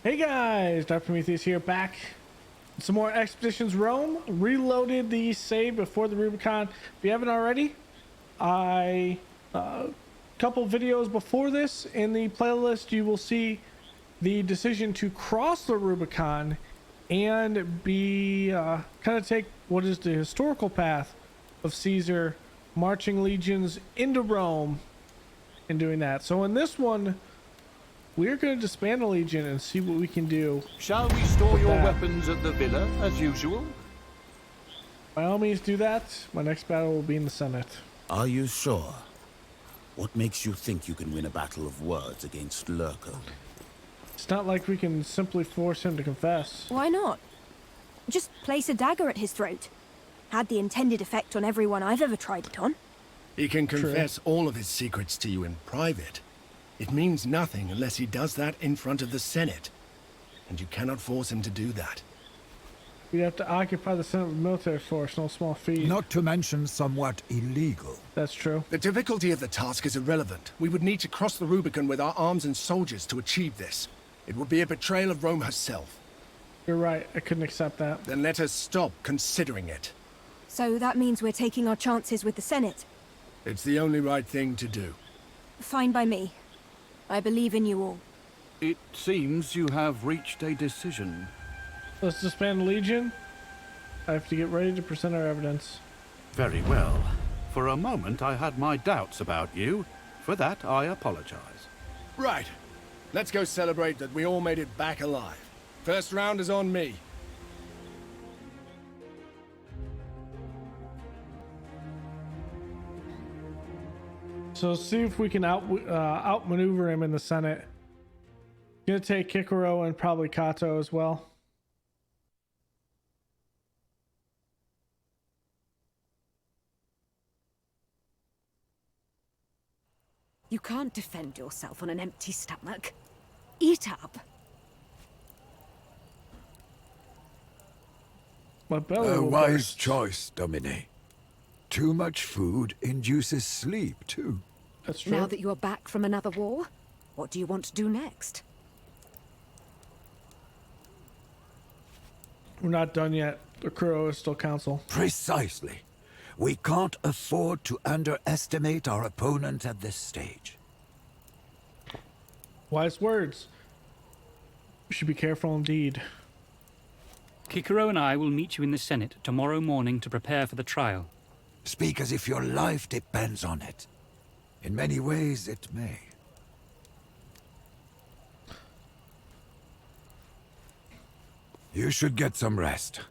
Hey guys, Dr. Prometheus here, back. Some more Expeditions Rome. Reloaded the save before the Rubicon. If you haven't already, couple videos before this in the playlist, you will see the decision to cross the Rubicon and be kind of take what is the historical path of Caesar marching legions into Rome and doing that. So in this one, we're going to disband a legion and see what we can do. Shall we store your weapons at the villa as usual? By all means do that. My next battle will be in the Senate. Are you sure? What makes you think you can win a battle of words against Lurko? It's not like we can simply force him to confess. Why not? Just place a dagger at his throat. Had the intended effect on everyone I've ever tried it on. He can confess all of his secrets to you in private. It means nothing unless he does that in front of the Senate. And you cannot force him to do that. We'd have to occupy the Senate with military force, no small feat. Not to mention somewhat illegal. That's true. The difficulty of the task is irrelevant. We would need to cross the Rubicon with our arms and soldiers to achieve this. It would be a betrayal of Rome herself. You're right, I couldn't accept that. Then let us stop considering it. So that means we're taking our chances with the Senate. It's the only right thing to do. Fine by me. I believe in you all. It seems you have reached a decision. Let's disband the legion. I have to get ready to present our evidence. Very well. For a moment I had my doubts about you. For that I apologize. Right. Let's go celebrate that we all made it back alive. First round is on me. So see if we can outmaneuver him in the Senate. Gonna take Kikoro and probably Kato as well. You can't defend yourself on an empty stomach. Eat up. My belly A will wise burst. choice, Domine. Too much food induces sleep, too. That's true. Now that you're back from another war, what do you want to do next? We're not done yet. The Kuro is still council. Precisely. We can't afford to underestimate our opponent at this stage. Wise words. We should be careful indeed. Kikoro and I will meet you in the Senate tomorrow morning to prepare for the trial. Speak as if your life depends on it. In many ways, it may. You should get some rest.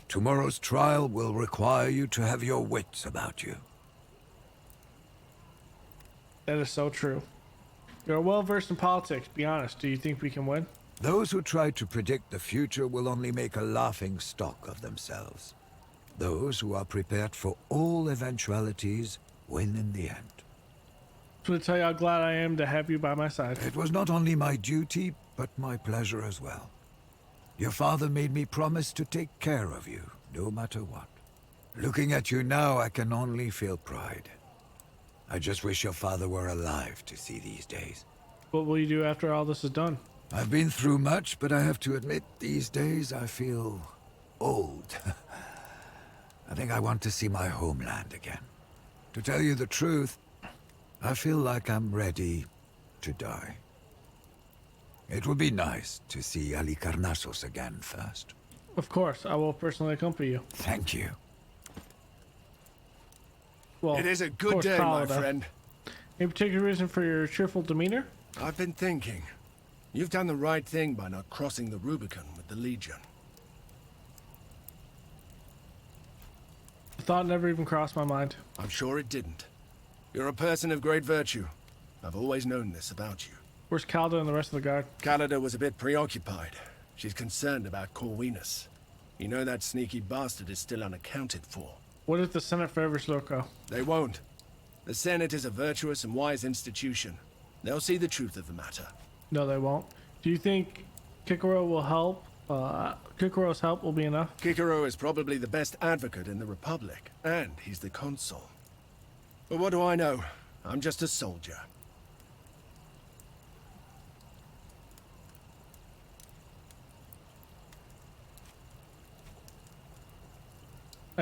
Tomorrow's trial will require you to have your wits about you. That is so true. You're well versed in politics. Be honest. Do you think we can win? Those who try to predict the future will only make a laughing stock of themselves. Those who are prepared for all eventualities win in the end. Just want to tell you how glad I am to have you by my side. It was not only my duty, but my pleasure as well. Your father made me promise to take care of you, no matter what. Looking at you now, I can only feel pride. I just wish your father were alive to see these days. What will you do after all this is done? I've been through much, but I have to admit, these days I feel old. I think I want to see my homeland again. To tell you the truth, I feel like I'm ready to die. It would be nice to see Halicarnassos again first. Of course, I will personally accompany you. Thank you. Well, It is a of good course, day, follow my that. friend. Any particular reason for your cheerful demeanor? I've been thinking. You've done the right thing by not crossing the Rubicon with the Legion. The thought never even crossed my mind. I'm sure it didn't. You're a person of great virtue. I've always known this about you. Where's Calda and the rest of the guard? Callida was a bit preoccupied. She's concerned about Corvinus. You know that sneaky bastard is still unaccounted for. What if the Senate favors Lurko? They won't. The Senate is a virtuous and wise institution. They'll see the truth of the matter. No, they won't. Do you think Kikoro will help? Kikoro's help will be enough? Kikoro is probably the best advocate in the Republic, and he's the consul. But what do I know? I'm just a soldier.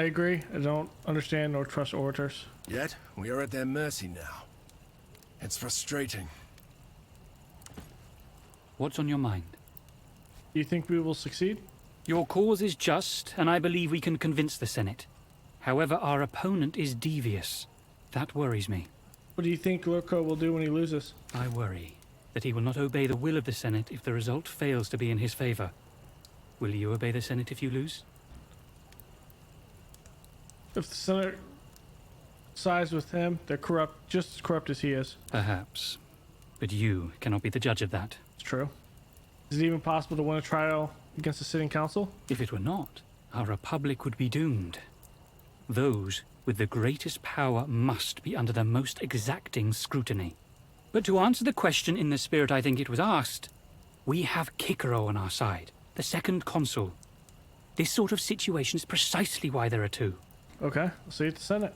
I agree. I don't understand nor trust orators. Yet, we are at their mercy now. It's frustrating. What's on your mind? Do you think we will succeed? Your cause is just, and I believe we can convince the Senate. However, our opponent is devious. That worries me. What do you think Lurko will do when he loses? I worry that he will not obey the will of the Senate if the result fails to be in his favor. Will you obey the Senate if you lose? If the Senate sides with him, they're corrupt, just as corrupt as he is. Perhaps. But you cannot be the judge of that. It's true. Is it even possible to win a trial against the sitting council? If it were not, our republic would be doomed. Those with the greatest power must be under the most exacting scrutiny. But to answer the question in the spirit I think it was asked, we have Cicero on our side, the second consul. This sort of situation is precisely why there are two. Okay, we'll see you at the Senate.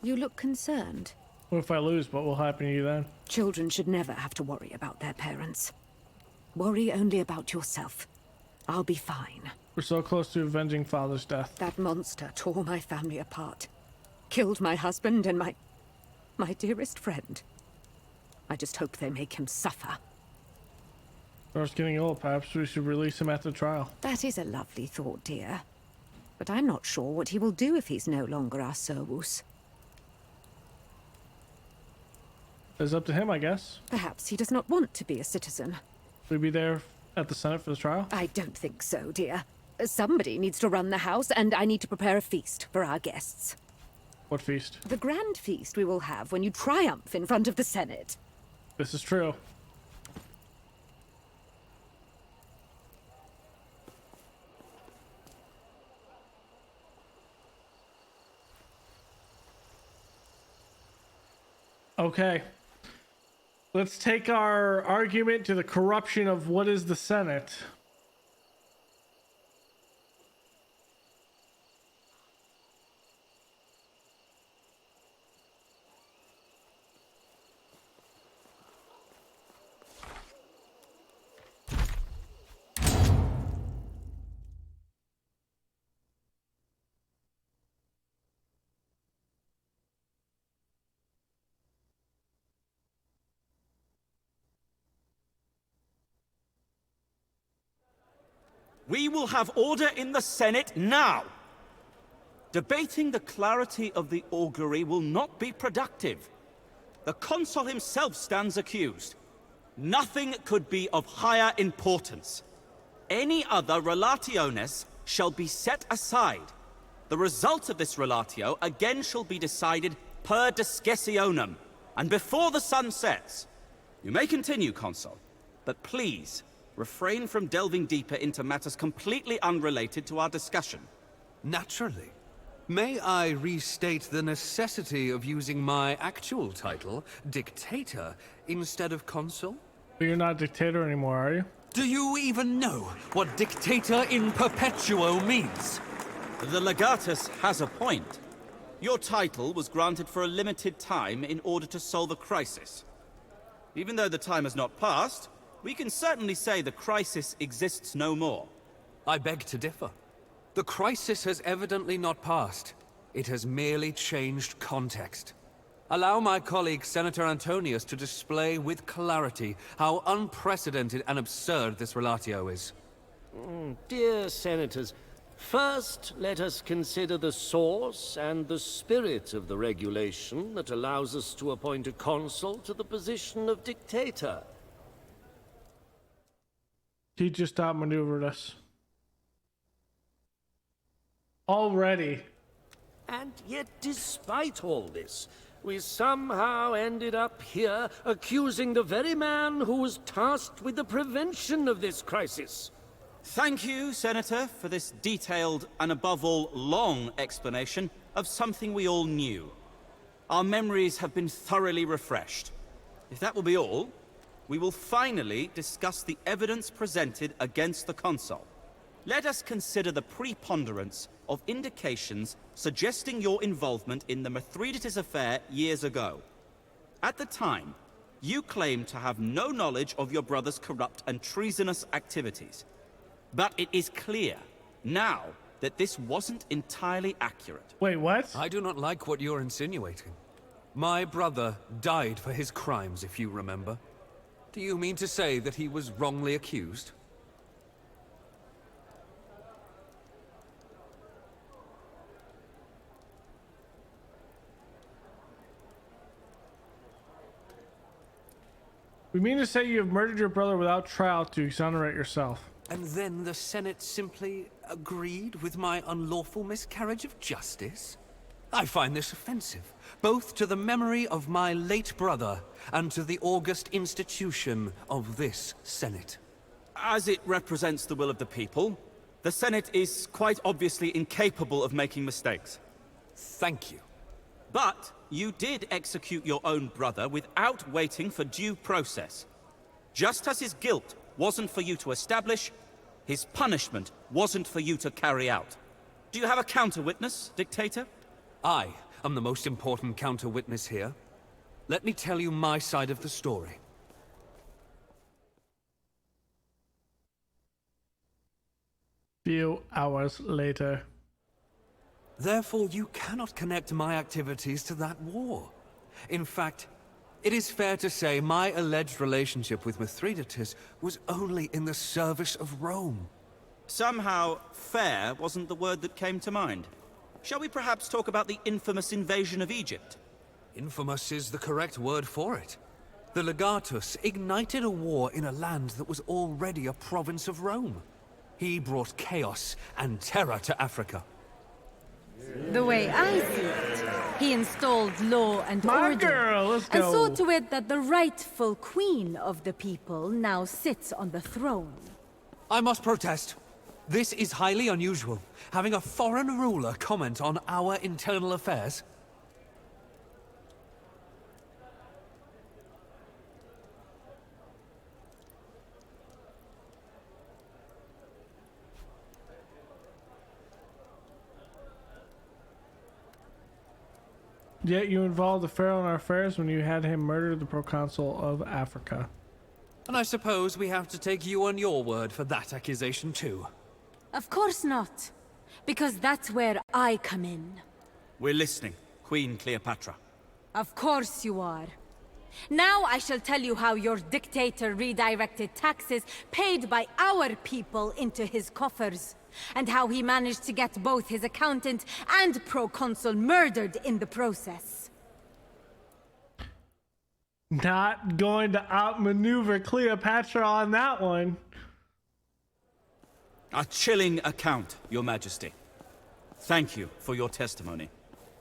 You look concerned. What if I lose? What will happen to you then? Children should never have to worry about their parents. Worry only about yourself. I'll be fine. We're so close to avenging Father's death. That monster tore my family apart. Killed my husband and my dearest friend. I just hope they make him suffer. Darth's getting old. Perhaps we should release him after the trial. That is a lovely thought, dear. But I'm not sure what he will do if he's no longer our Servus. It's up to him, I guess. Perhaps he does not want to be a citizen. Will we be there at the Senate for the trial? I don't think so, dear. Somebody needs to run the house, and I need to prepare a feast for our guests. What feast? The grand feast we will have when you triumph in front of the Senate. This is true. Okay. Let's take our argument to the corruption of what is the Senate. We will have order in the Senate now! Debating the clarity of the augury will not be productive. The consul himself stands accused. Nothing could be of higher importance. Any other relationes shall be set aside. The result of this relatio again shall be decided per discussionem, and before the sun sets. You may continue, consul, but please, refrain from delving deeper into matters completely unrelated to our discussion. Naturally. May I restate the necessity of using my actual title, Dictator, instead of Consul? But you're not a dictator anymore, are you? Do you even know what Dictator in Perpetuo means? The legatus has a point. Your title was granted for a limited time in order to solve a crisis. Even though the time has not passed, we can certainly say the crisis exists no more. I beg to differ. The crisis has evidently not passed. It has merely changed context. Allow my colleague Senator Antonius to display with clarity how unprecedented and absurd this relatio is. Dear Senators, first let us consider the source and the spirit of the regulation that allows us to appoint a consul to the position of dictator. He just outmaneuvered us. Already. And yet, despite all this, we somehow ended up here accusing the very man who was tasked with the prevention of this crisis. Thank you, Senator, for this detailed and above all long explanation of something we all knew. Our memories have been thoroughly refreshed. If that will be all, we will finally discuss the evidence presented against the consul. Let us consider the preponderance of indications suggesting your involvement in the Mithridates affair years ago. At the time, you claimed to have no knowledge of your brother's corrupt and treasonous activities. But it is clear now that this wasn't entirely accurate. Wait, what? I do not like what you're insinuating. My brother died for his crimes, if you remember. Do you mean to say that he was wrongly accused? We mean to say you have murdered your brother without trial to exonerate yourself. And then the Senate simply agreed with my unlawful miscarriage of justice? I find this offensive, both to the memory of my late brother and to the august institution of this Senate. As it represents the will of the people, the Senate is quite obviously incapable of making mistakes. Thank you. But you did execute your own brother without waiting for due process. Just as his guilt wasn't for you to establish, his punishment wasn't for you to carry out. Do you have a counter-witness, Dictator? I am the most important counter-witness here. Let me tell you my side of the story. Few hours later. Therefore, you cannot connect my activities to that war. In fact, it is fair to say my alleged relationship with Mithridates was only in the service of Rome. Somehow, fair wasn't the word that came to mind. Shall we perhaps talk about the infamous invasion of Egypt? Infamous is the correct word for it. The Legatus ignited a war in a land that was already a province of Rome. He brought chaos and terror to Africa. The way I see it, he installed law and order, girl, let's and go. saw to it that the rightful queen of the people now sits on the throne. I must protest. This is highly unusual, having a foreign ruler comment on our internal affairs. Yet you involved the pharaoh in our affairs when you had him murder the proconsul of Africa. And I suppose we have to take you on your word for that accusation too. Of course not, because that's where I come in. We're listening, Queen Cleopatra. Of course you are. Now I shall tell you how your dictator redirected taxes paid by our people into his coffers, and how he managed to get both his accountant and proconsul murdered in the process. Not going to outmaneuver Cleopatra on that one. A chilling account, Your Majesty. Thank you for your testimony.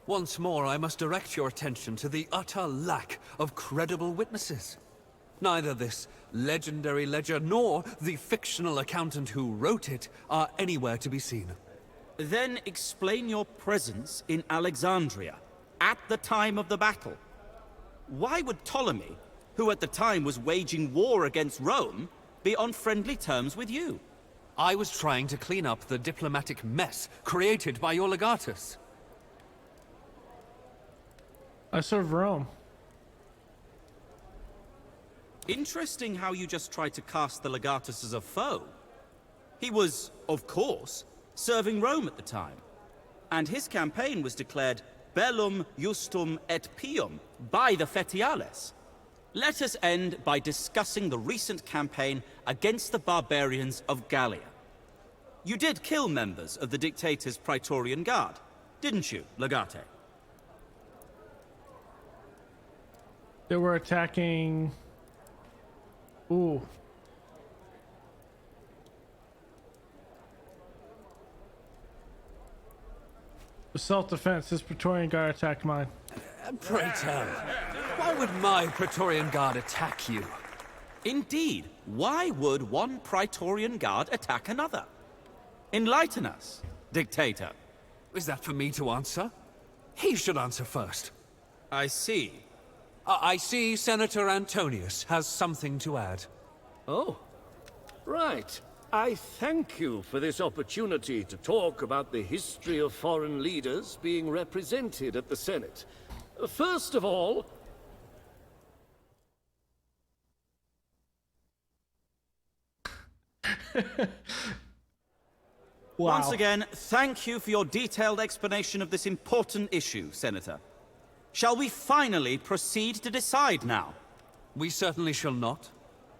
Once more, I must direct your attention to the utter lack of credible witnesses. Neither this legendary ledger nor the fictional accountant who wrote it are anywhere to be seen. Then explain your presence in Alexandria at the time of the battle. Why would Ptolemy, who at the time was waging war against Rome, be on friendly terms with you? I was trying to clean up the diplomatic mess created by your legatus. I serve Rome. Interesting how you just tried to cast the legatus as a foe. He was, of course, serving Rome at the time. And his campaign was declared bellum justum et pium by the Fetiales. Let us end by discussing the recent campaign against the barbarians of Gallia. You did kill members of the dictator's Praetorian Guard, didn't you, Legate? They were attacking... Ooh. The self-defense, this Praetorian Guard attacked mine. Pray tell, why would my Praetorian Guard attack you? Indeed, why would one Praetorian Guard attack another? Enlighten us, Dictator. Is that for me to answer? He should answer first. I see. I see Senator Antonius has something to add. Oh, right. I thank you for this opportunity to talk about the history of foreign leaders being represented at the Senate. First of all... Wow. Once again, thank you for your detailed explanation of this important issue, Senator. Shall we finally proceed to decide now? We certainly shall not.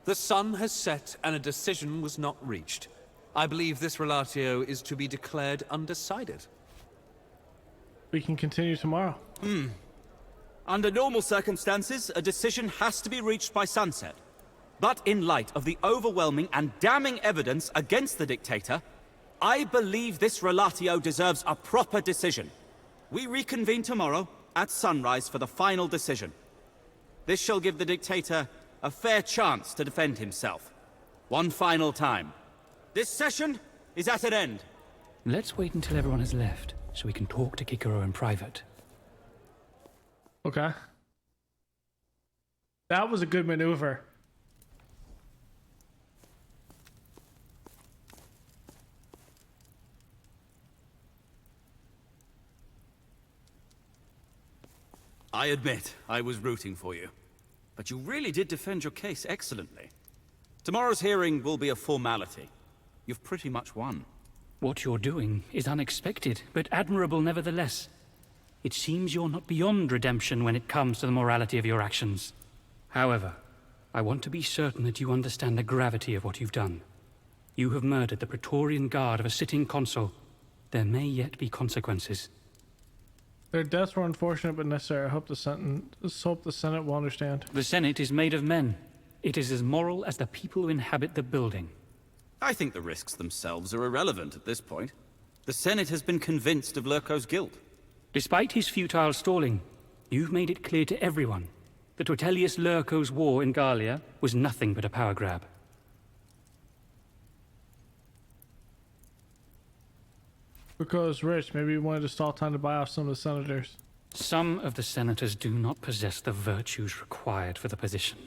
The sun has set and a decision was not reached. I believe this relatio is to be declared undecided. We can continue tomorrow. Under normal circumstances, a decision has to be reached by sunset. But in light of the overwhelming and damning evidence against the dictator, I believe this relatio deserves a proper decision. We reconvene tomorrow at sunrise for the final decision. This shall give the dictator a fair chance to defend himself. One final time. This session is at an end. Let's wait until everyone has left, so we can talk to Kikoro in private. Okay. That was a good maneuver. I admit, I was rooting for you. But you really did defend your case excellently. Tomorrow's hearing will be a formality. You've pretty much won. What you're doing is unexpected, but admirable nevertheless. It seems you're not beyond redemption when it comes to the morality of your actions. However, I want to be certain that you understand the gravity of what you've done. You have murdered the Praetorian Guard of a sitting consul. There may yet be consequences. Their deaths were unfortunate but necessary. I hope the Senate will understand. The Senate is made of men. It is as moral as the people who inhabit the building. I think the risks themselves are irrelevant at this point. The Senate has been convinced of Lurko's guilt. Despite his futile stalling, you've made it clear to everyone that Ortelius Lurko's war in Gallia was nothing but a power grab. Because rich, maybe he wanted to stall time to buy off some of the senators. Some of the senators do not possess the virtues required for the position.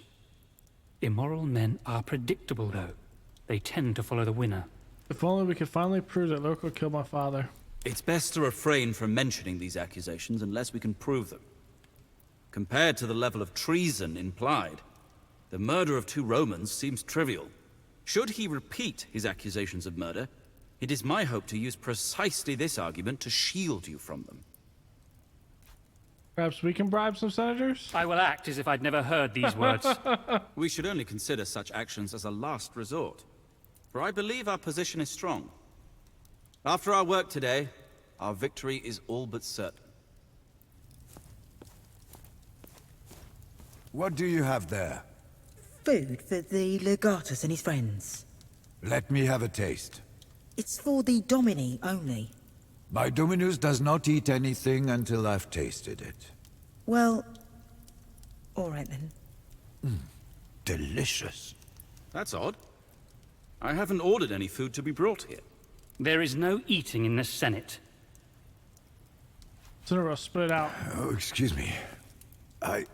Immoral men are predictable, though. They tend to follow the winner. If only we could finally prove that Lurko killed my father. It's best to refrain from mentioning these accusations unless we can prove them. Compared to the level of treason implied, the murder of 2 Romans seems trivial. Should he repeat his accusations of murder, it is my hope to use precisely this argument to shield you from them. Perhaps we can bribe some senators? I will act as if I'd never heard these words. We should only consider such actions as a last resort, for I believe our position is strong. After our work today, our victory is all but certain. What do you have there? Food for the Legatus and his friends. Let me have a taste. It's for the Domini only. My Dominus does not eat anything until I've tasted it. Well, all right then. Delicious. That's odd. I haven't ordered any food to be brought here. There is no eating in the Senate. Senator, split it out. Oh, excuse me. I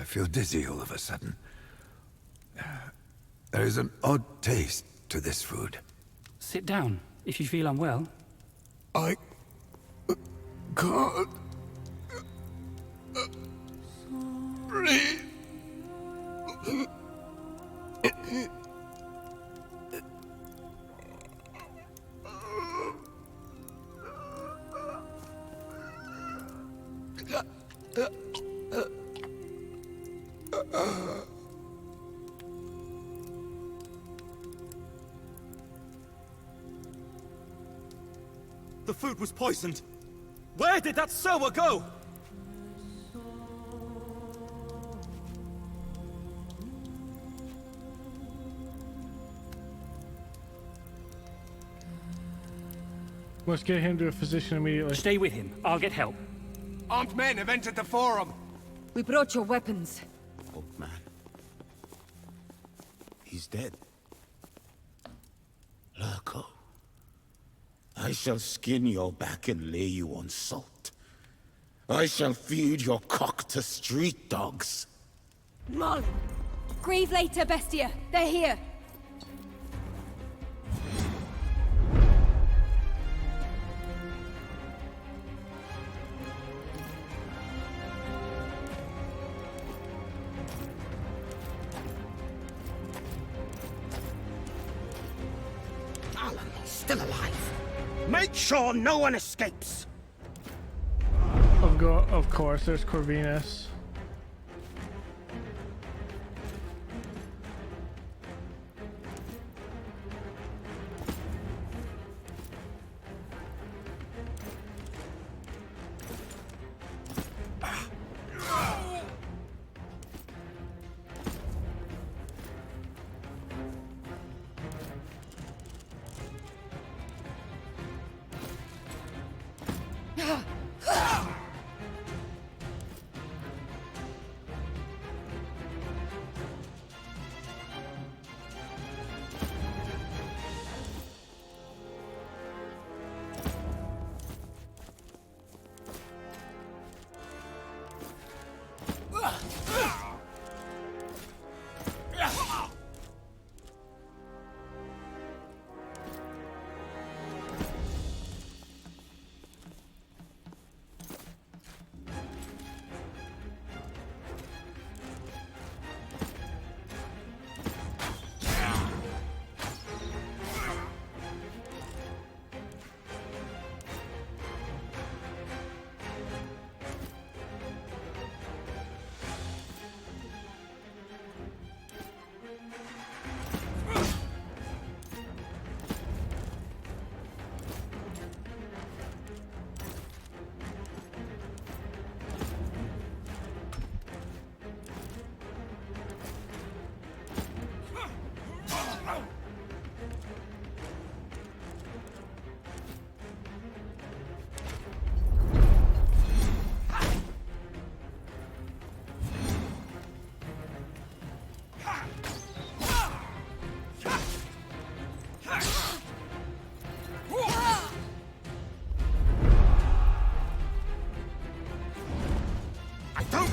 feel dizzy all of a sudden. There is an odd taste to this food. Sit down, if you feel unwell. I can't breathe. The food was poisoned. Where did that sower go? Let's get him to a physician immediately. Stay with him. I'll get help. Armed men have entered the forum. We brought your weapons. Old man. He's dead. Lurko. I shall skin your back and lay you on salt. I shall feed your cock to street dogs. Molly! Grieve later, Bestia. They're here. Alan, he's still alive. Make sure no one escapes! Of course, there's Corvinus.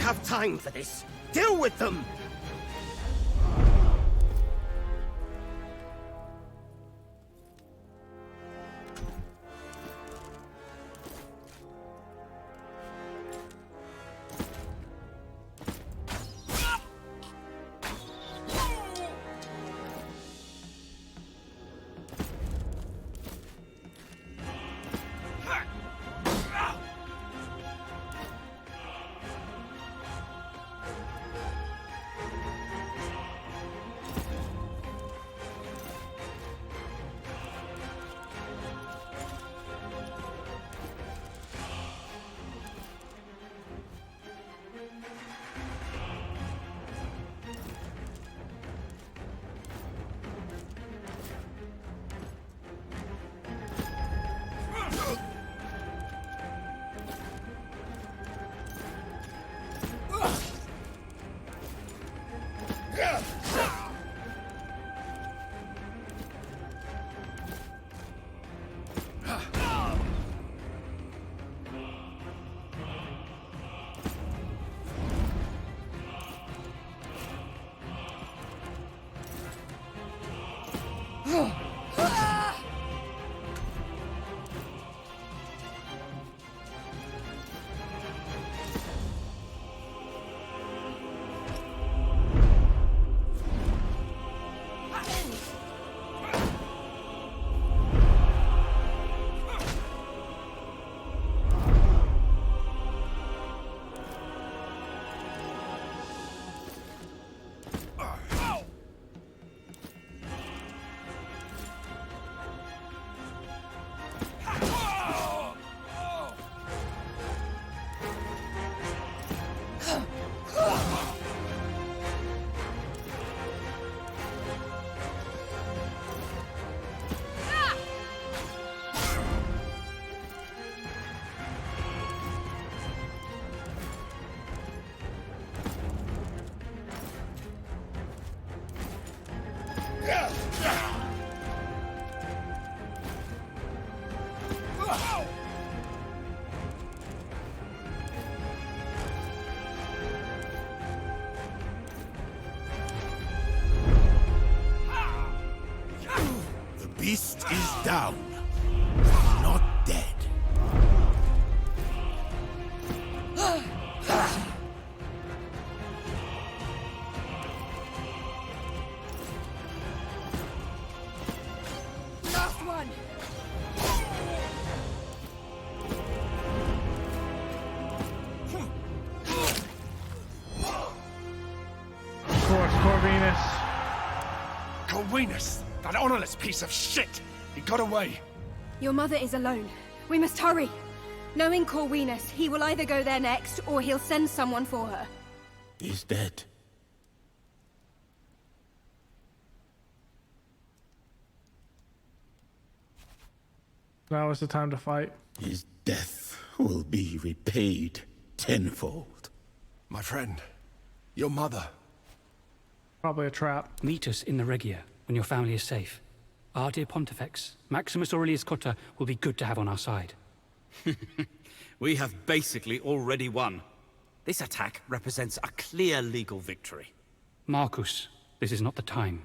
Have time for this. Deal with them! beast is down, not dead. Last one! forth, Corvinus. Corvinus! That honorless piece of shit! He got away! Your mother is alone. We must hurry. Knowing Corvinus, he will either go there next, or he'll send someone for her. He's dead. Now is the time to fight. His death will be repaid tenfold. My friend, your mother. Probably a trap. Meet us in the Regia when your family is safe. Our dear Pontifex, Maximus Aurelius Cotta, will be good to have on our side. We have basically already won. This attack represents a clear legal victory. Marcus, this is not the time.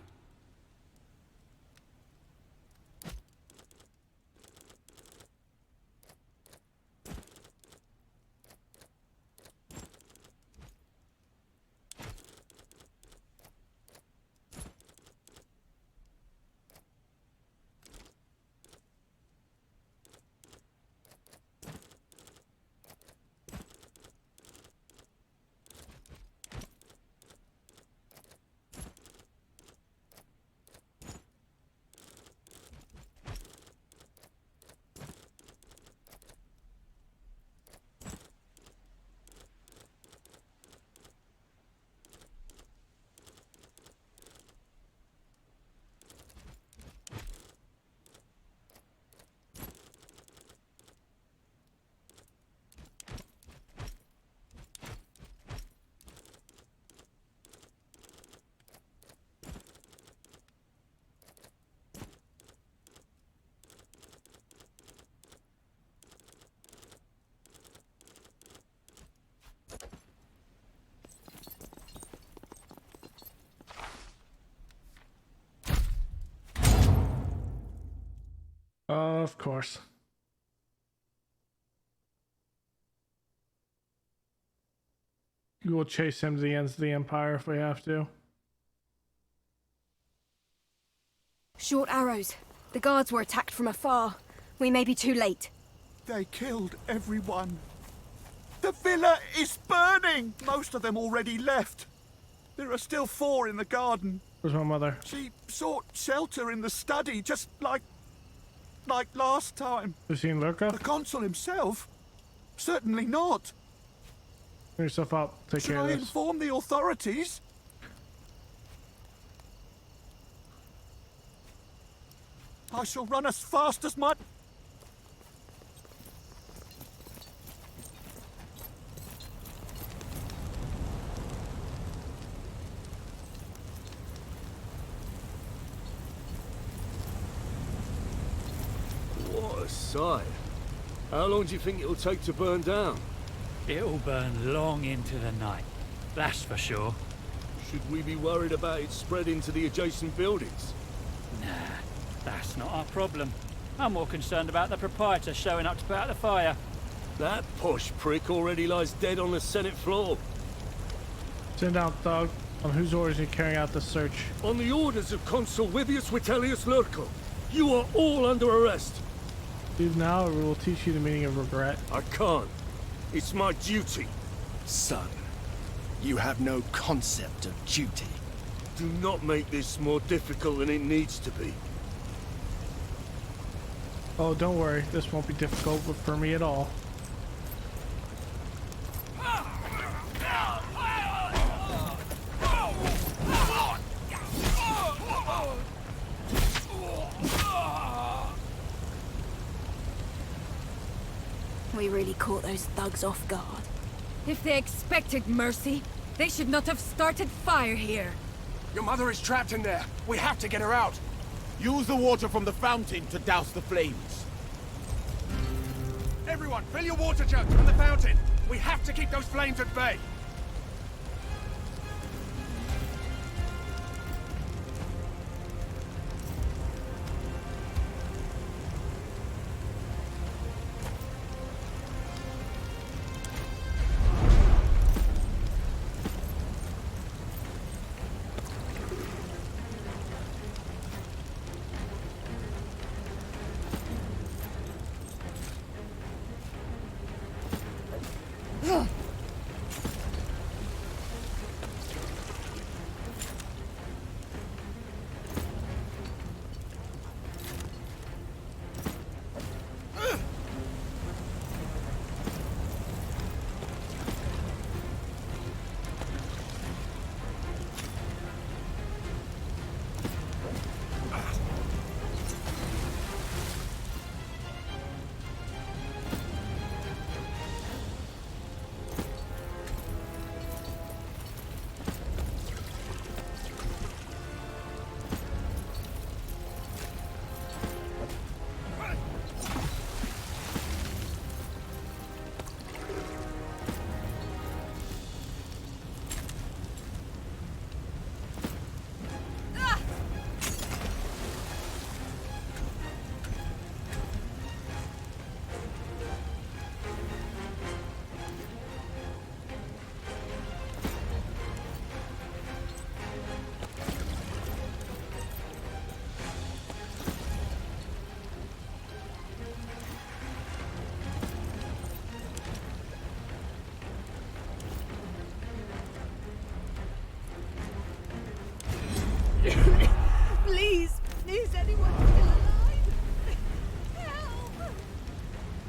Of course. We will chase him to the ends of the Empire if we have to. Short arrows. The guards were attacked from afar. We may be too late. They killed everyone. The villa is burning! Most of them already left. There are still 4 in the garden. Where's my mother? She sought shelter in the study, just like last time. You seen Lurka? The consul himself? Certainly not. Clean yourself up. Take Should care of I this. inform the authorities? I shall run as fast as my... What a sight. How long do you think it'll take to burn down? It'll burn long into the night, that's for sure. Should we be worried about it spreading to the adjacent buildings? Nah, that's not our problem. I'm more concerned about the proprietor showing up to put out the fire. That posh prick already lies dead on the Senate floor. Send out thug. On whose orders are you carrying out this search? On the orders of Consul Vivius Vitellius Lurco. You are all under arrest. Leave now, or we will teach you the meaning of regret. I can't. It's my duty. Son, you have no concept of duty. Do not make this more difficult than it needs to be. Oh, don't worry. This won't be difficult for me at all. We really caught those thugs off guard. If they expected mercy, they should not have started fire here. Your mother is trapped in there. We have to get her out. Use the water from the fountain to douse the flames. Everyone, fill your water jugs from the fountain. We have to keep those flames at bay. Please, is anyone still alive? Help! Ha!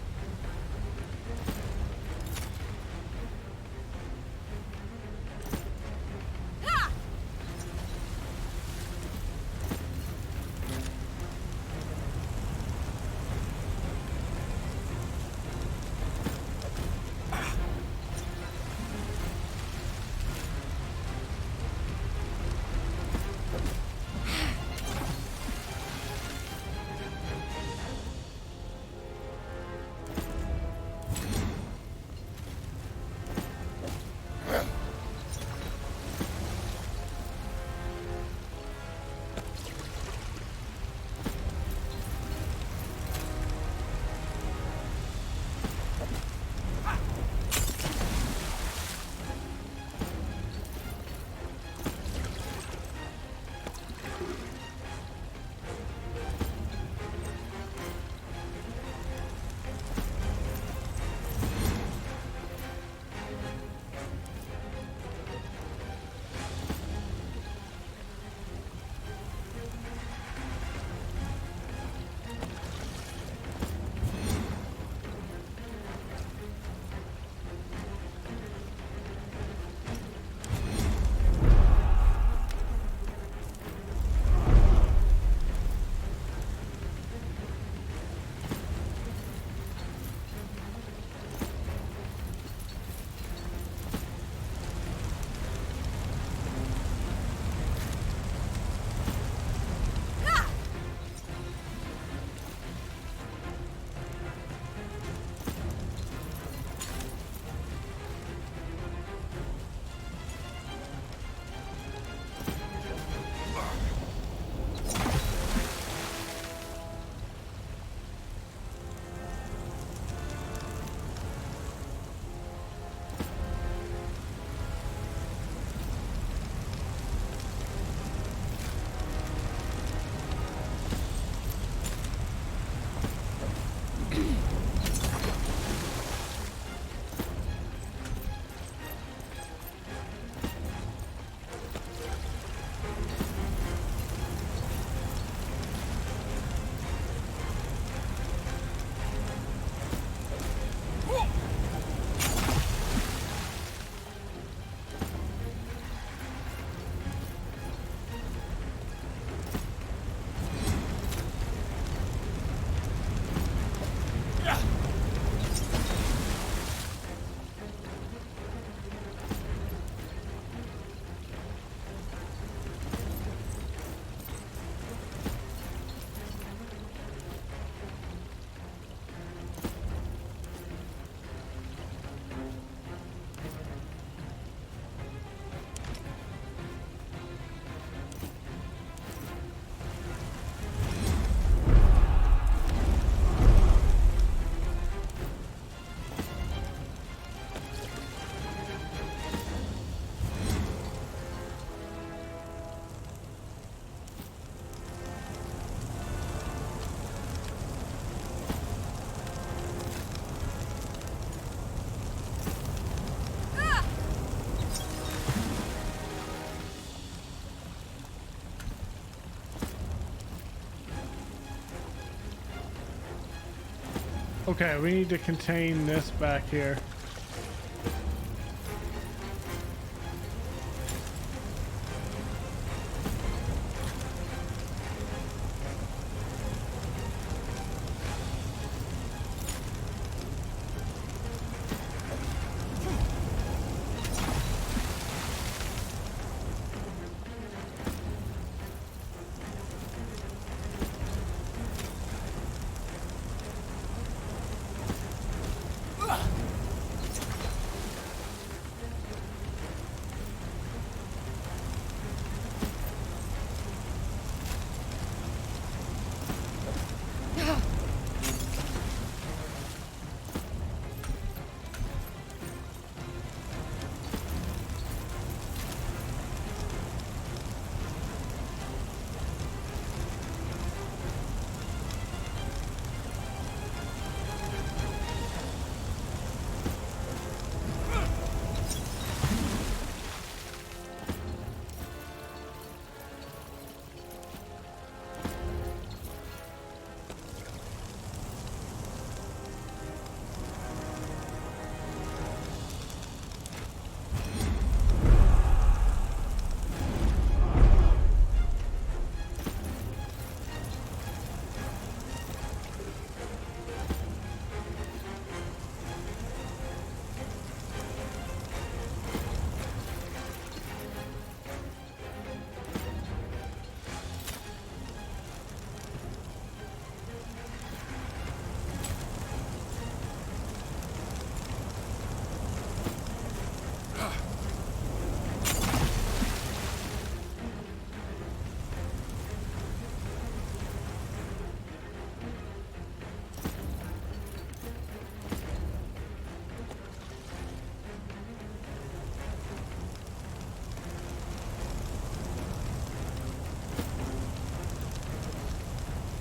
Okay, we need to contain this back here.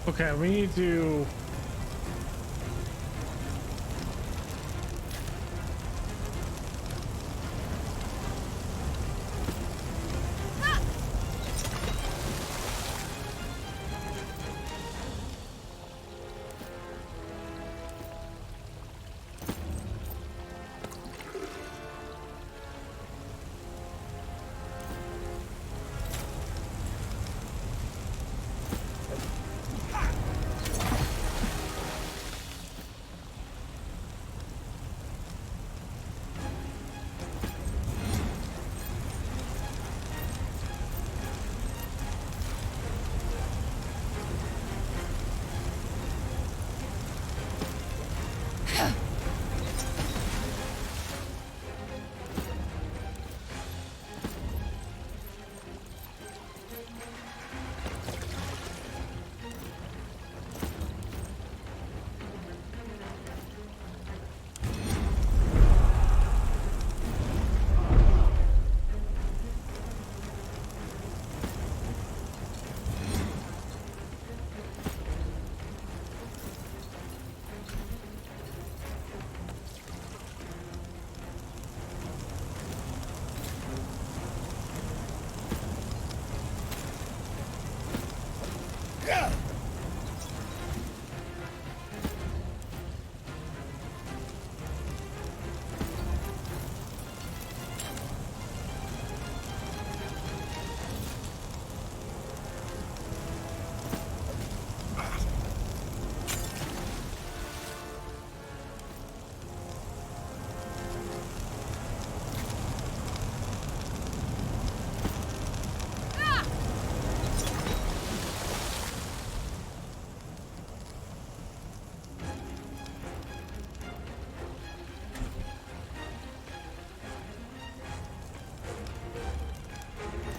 Okay, we need to...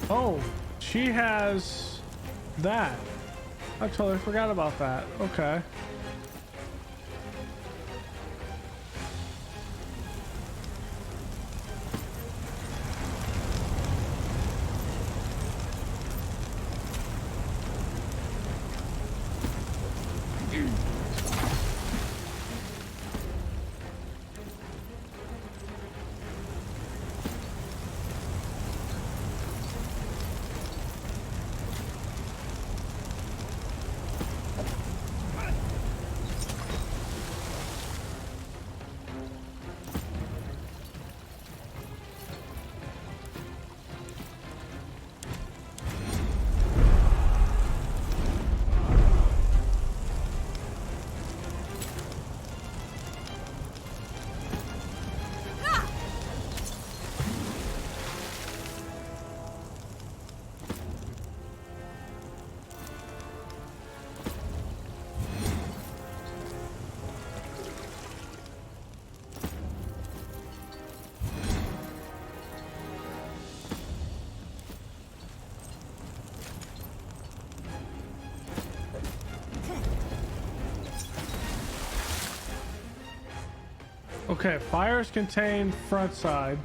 Oh, she has that. I totally forgot about that. Okay. Okay, fires contained front side.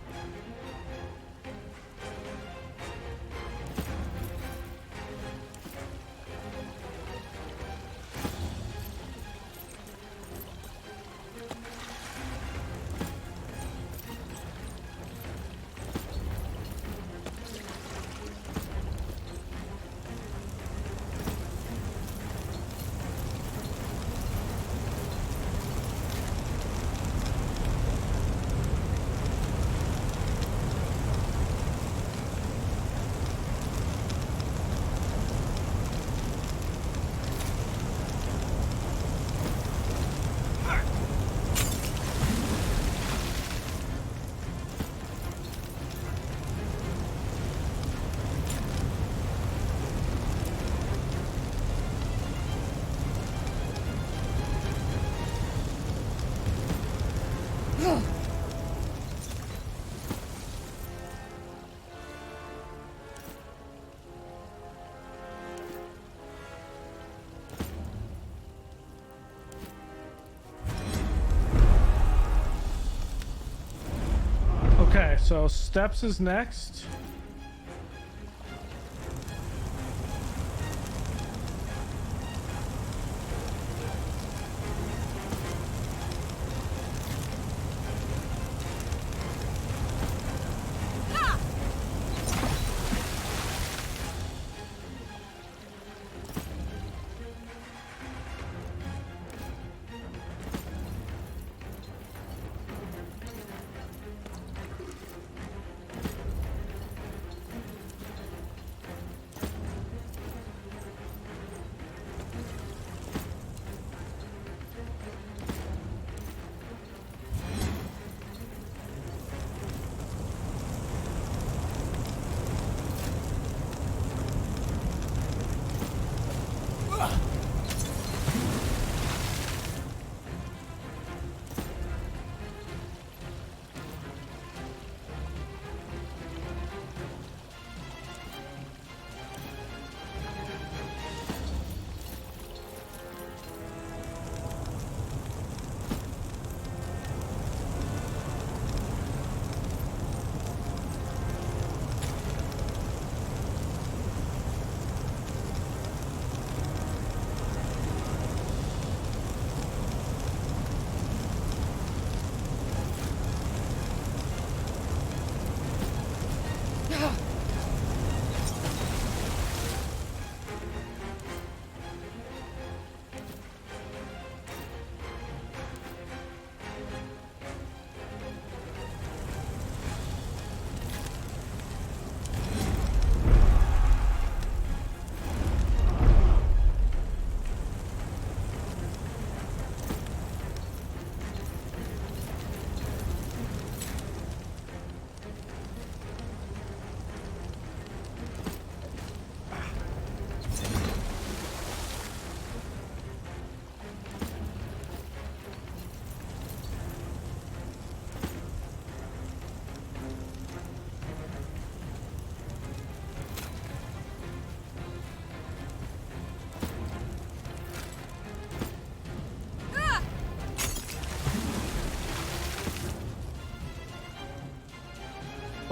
Okay, so steps is next.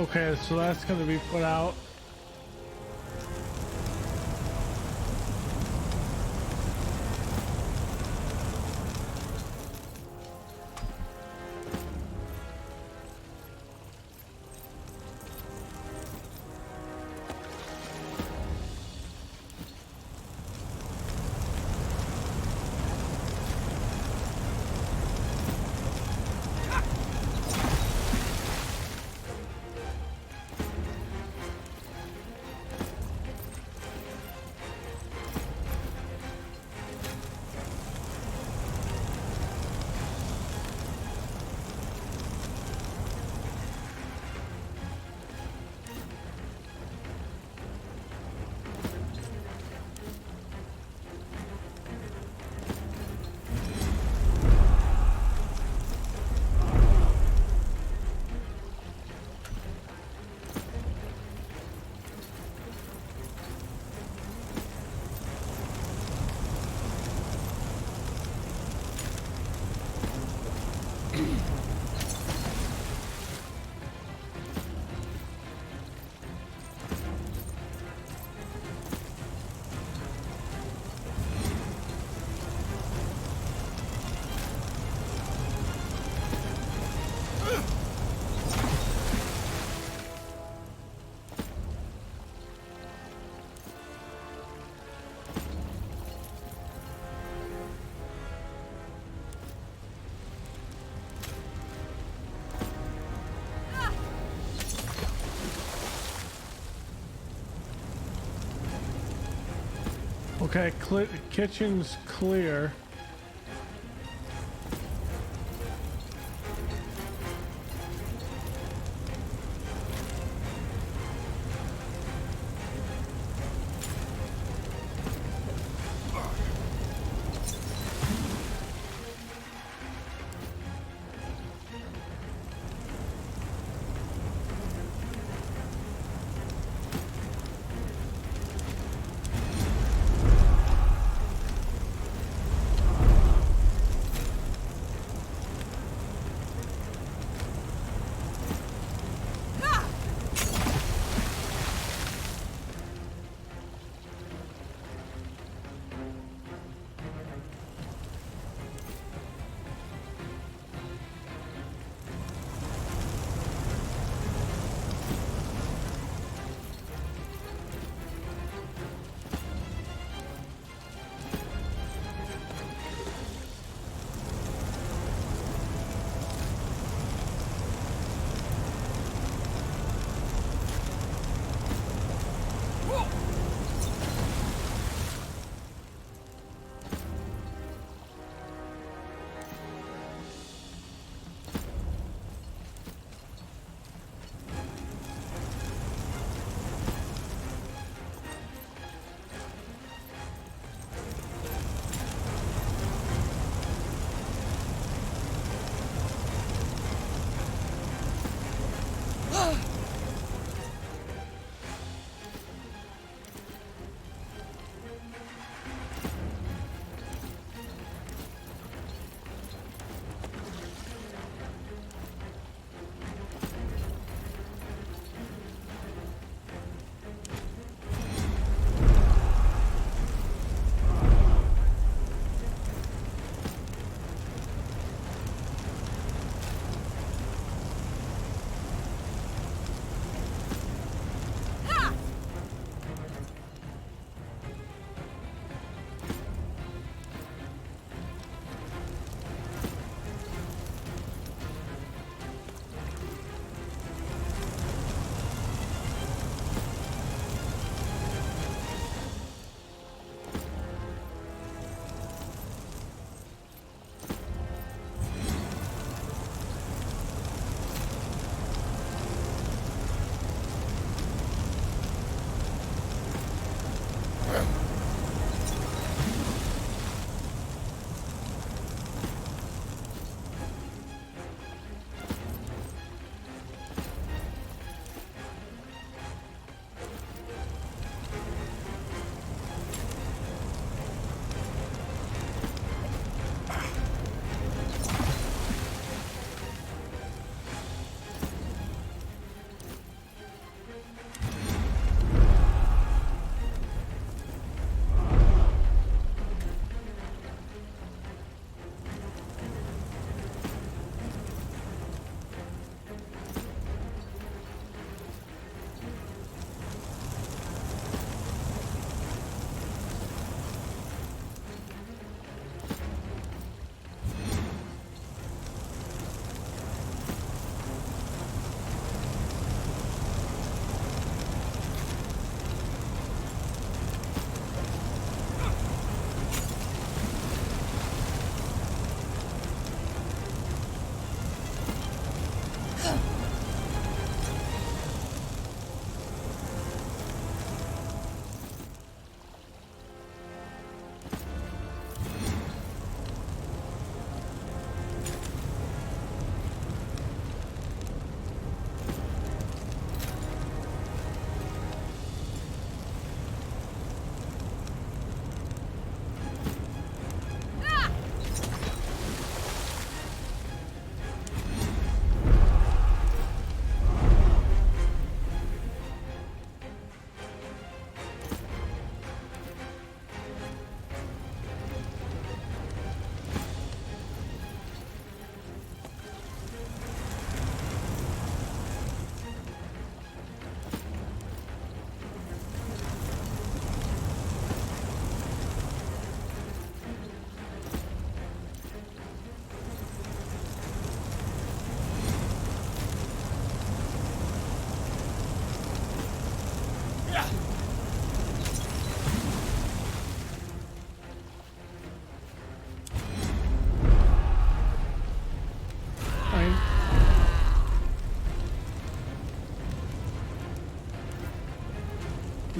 Okay, so that's going to be put out. Okay, kitchen's clear.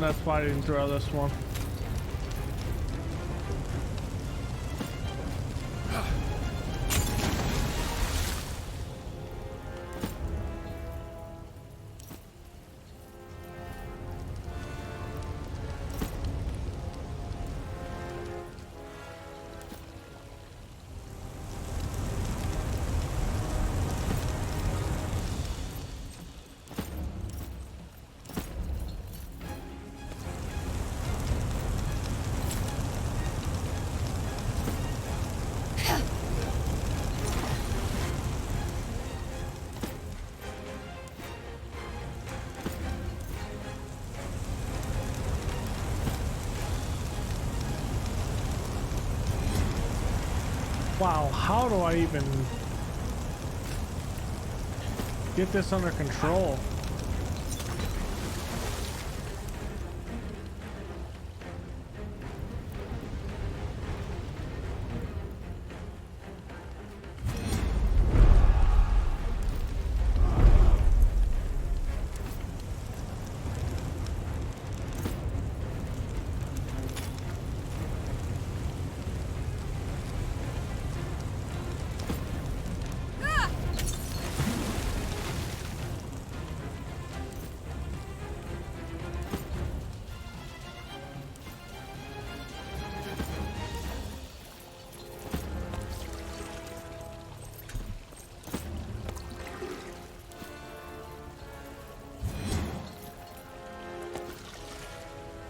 That's why I didn't throw this one. Wow, how do I even get this under control?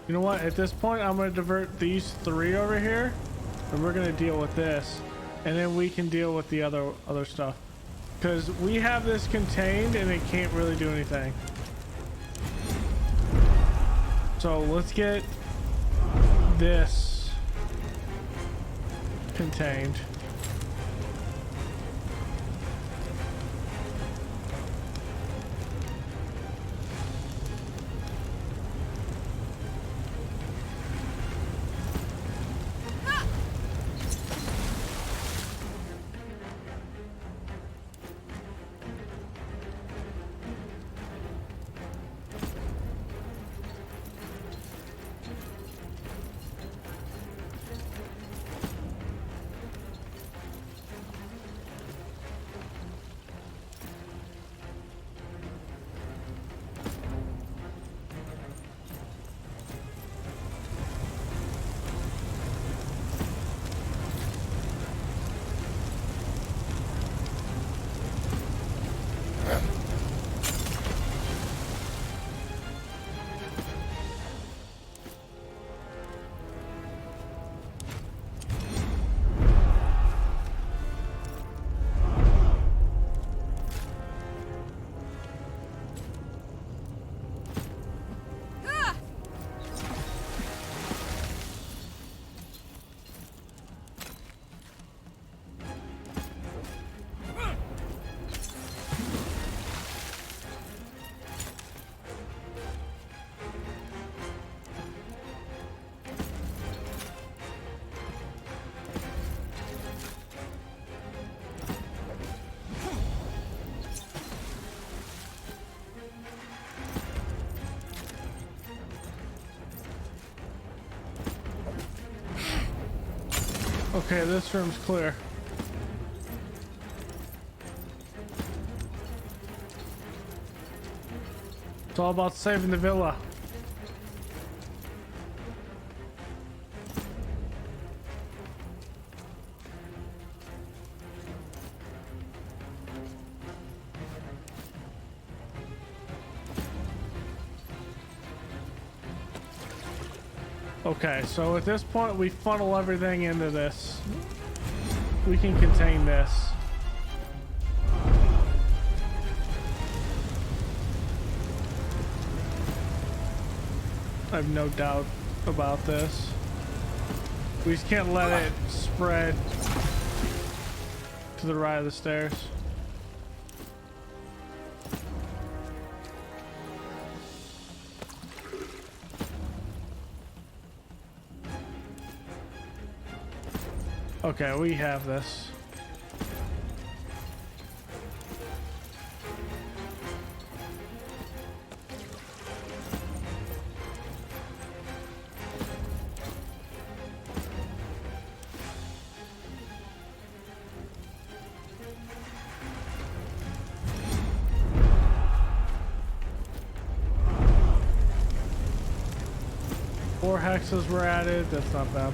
You know what? At this point, I'm going to divert these three over here, and we're going to deal with this, and then we can deal with the other stuff. Because we have this contained, and it can't really do anything. So let's get this contained. Okay, this room's clear. It's all about saving the villa. Okay, so at this point we funnel everything into this. We can contain this. I have no doubt about this. We just can't let it spread to the right of the stairs. Okay, we have this. 4 hexes were added. That's not bad.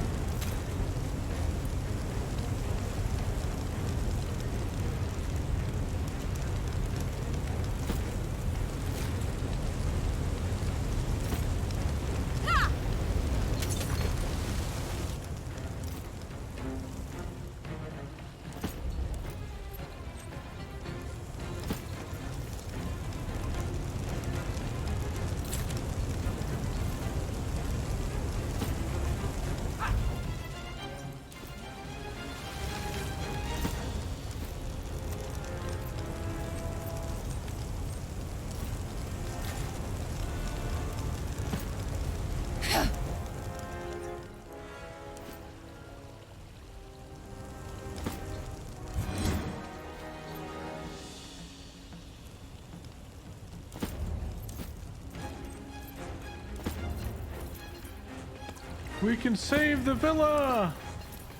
We can save the villa!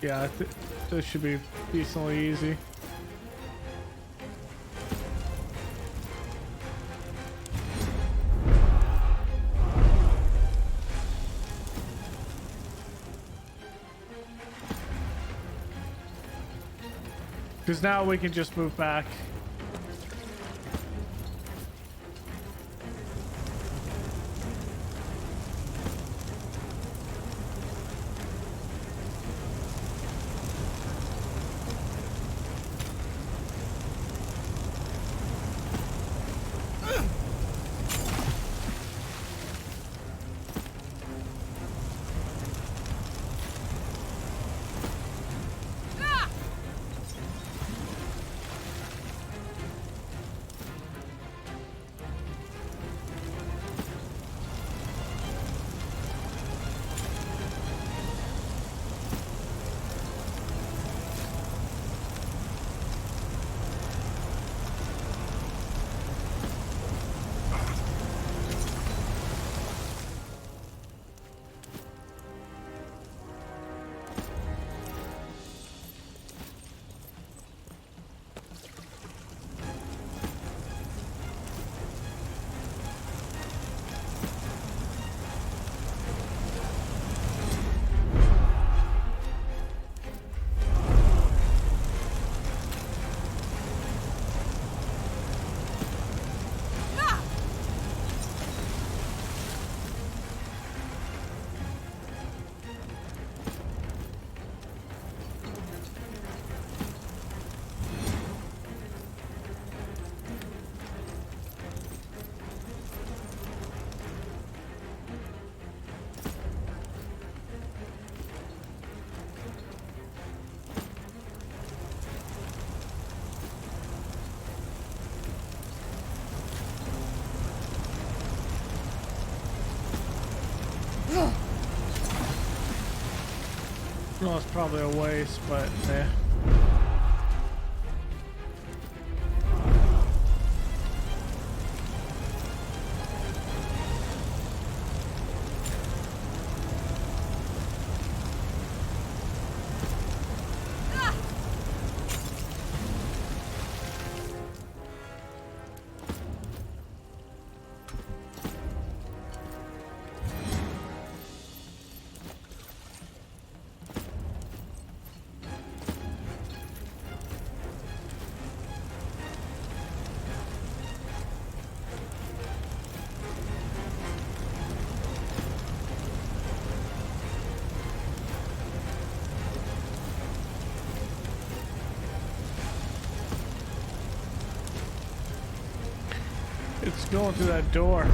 Yeah, this should be decently easy. Because now we can just move back. Well, it's probably a waste, but eh. It's going through that door.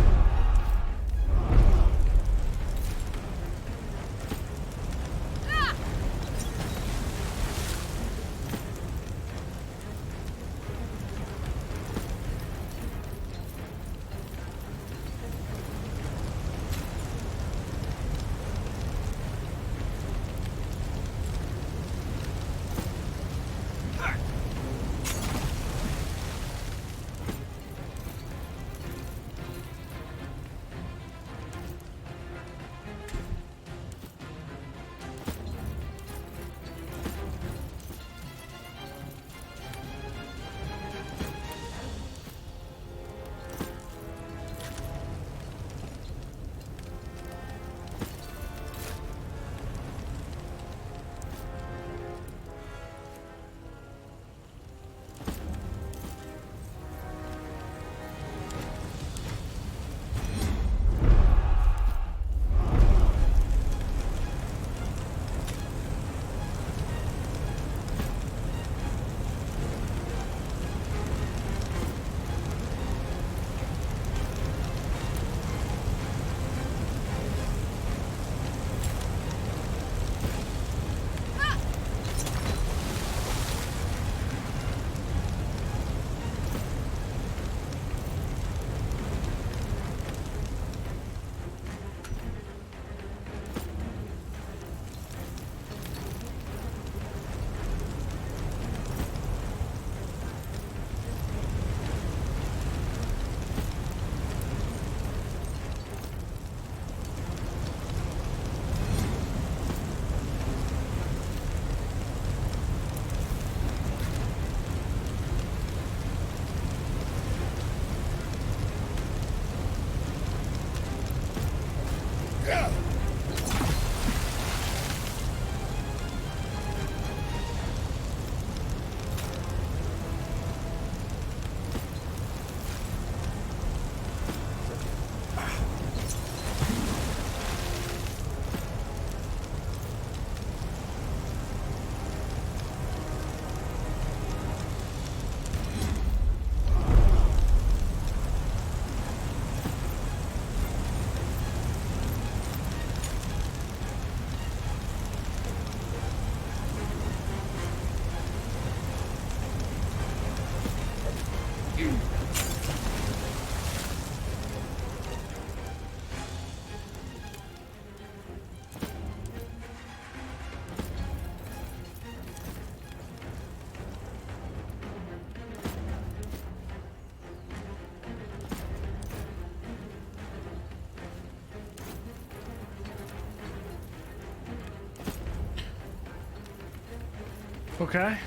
Okay.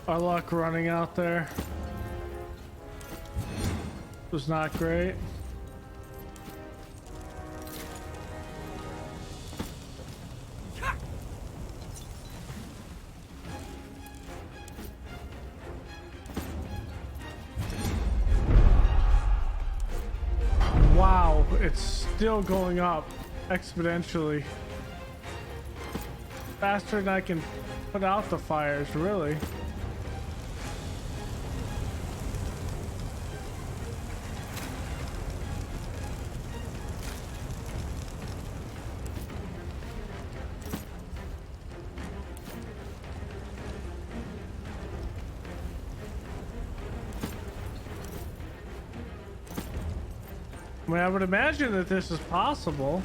Our luck running out there was not great. Wow, it's still going up exponentially. Faster than I can put out the fires, really. I mean, I would imagine that this is possible.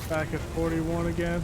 Back at 41 again.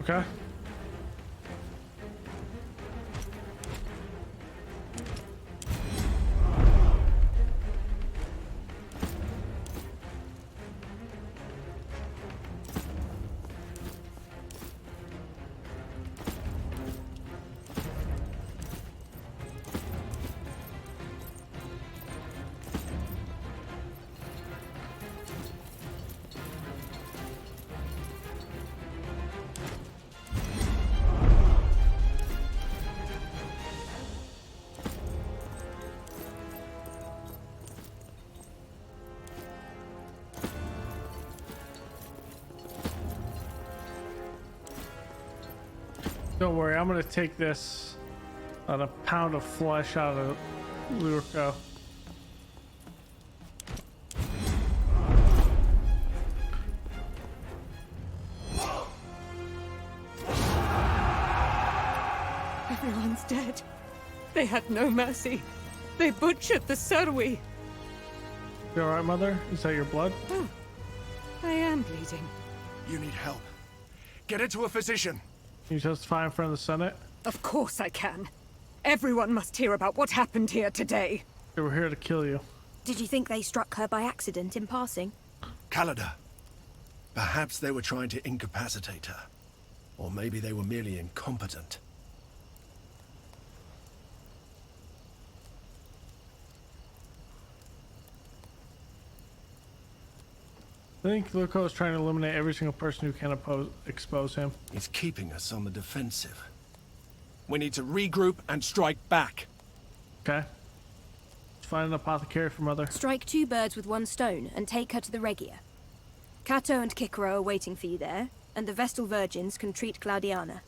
Okay. Don't worry, I'm gonna take this a pound of flesh out of Lurko. Everyone's dead. They had no mercy. They butchered the Serwi. You alright, Mother? Is that your blood? Oh, I am bleeding. You need help. Get her to a physician. Can you testify in front of the Senate? Of course I can. Everyone must hear about what happened here today. They were here to kill you. Did you think they struck her by accident in passing? Calada. Perhaps they were trying to incapacitate her. Or maybe they were merely incompetent. I think Lurko is trying to eliminate every single person who can expose him. He's keeping us on the defensive. We need to regroup and strike back. Okay. Let's find an apothecary for Mother. Strike 2 birds with 1 stone and take her to the Regia. Cato and Cicero are waiting for you there, and the Vestal Virgins can treat Claudiana.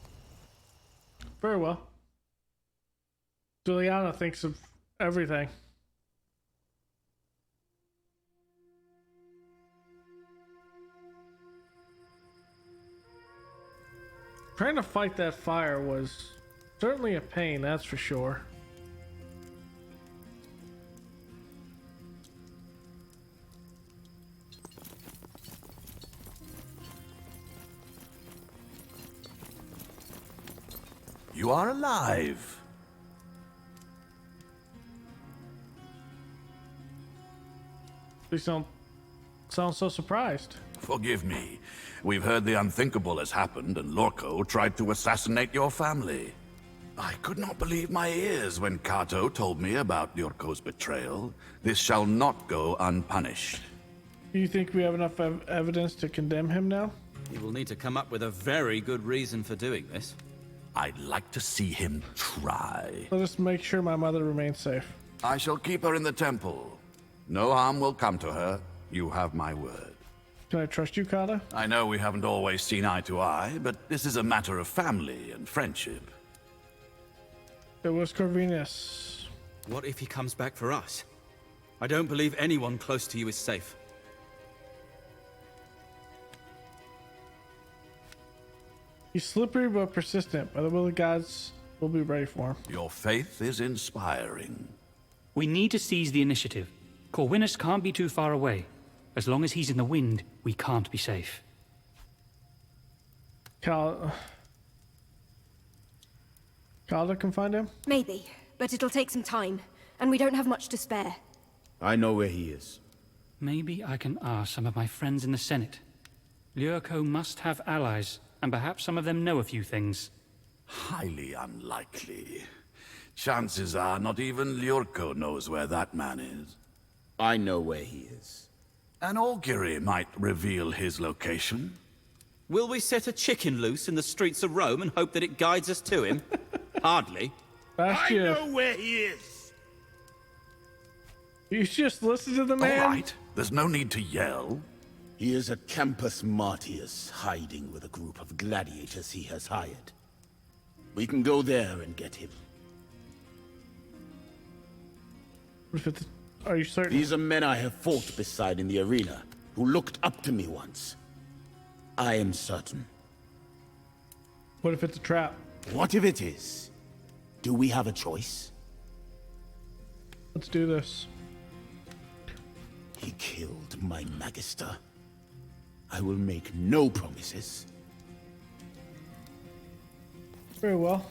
Very well. Juliana thinks of everything. Trying to fight that fire was certainly a pain, that's for sure. You are alive. Please don't sound so surprised. Forgive me. We've heard the unthinkable has happened, and Lurko tried to assassinate your family. I could not believe my ears when Cato told me about Lurko's betrayal. This shall not go unpunished. Do you think we have enough evidence to condemn him now? You will need to come up with a very good reason for doing this. I'd like to see him try. Let us make sure my mother remains safe. I shall keep her in the temple. No harm will come to her. You have my word. Can I trust you, Kata? I know we haven't always seen eye to eye, but this is a matter of family and friendship. It was Corvinus. What if he comes back for us? I don't believe anyone close to you is safe. He's slippery but persistent. By the will of the gods, we'll be ready for him. Your faith is inspiring. We need to seize the initiative. Corvinus can't be too far away. As long as he's in the wind, we can't be safe. Calda can find him? Maybe, but it'll take some time, and we don't have much to spare. I know where he is. Maybe I can ask some of my friends in the Senate. Lurko must have allies, and perhaps some of them know a few things. Highly unlikely. Chances are not even Lurko knows where that man is. I know where he is. An augury might reveal his location. Will we set a chicken loose in the streets of Rome and hope that it guides us to him? Hardly. I know where he is! You just listen to the man? All right. There's no need to yell. He is at Campus Martius, hiding with a group of gladiators he has hired. We can go there and get him. Are you certain? These are men I have fought beside in the arena, who looked up to me once. I am certain. What if it's a trap? What if it is? Do we have a choice? Let's do this. He killed my magister. I will make no promises. Very well.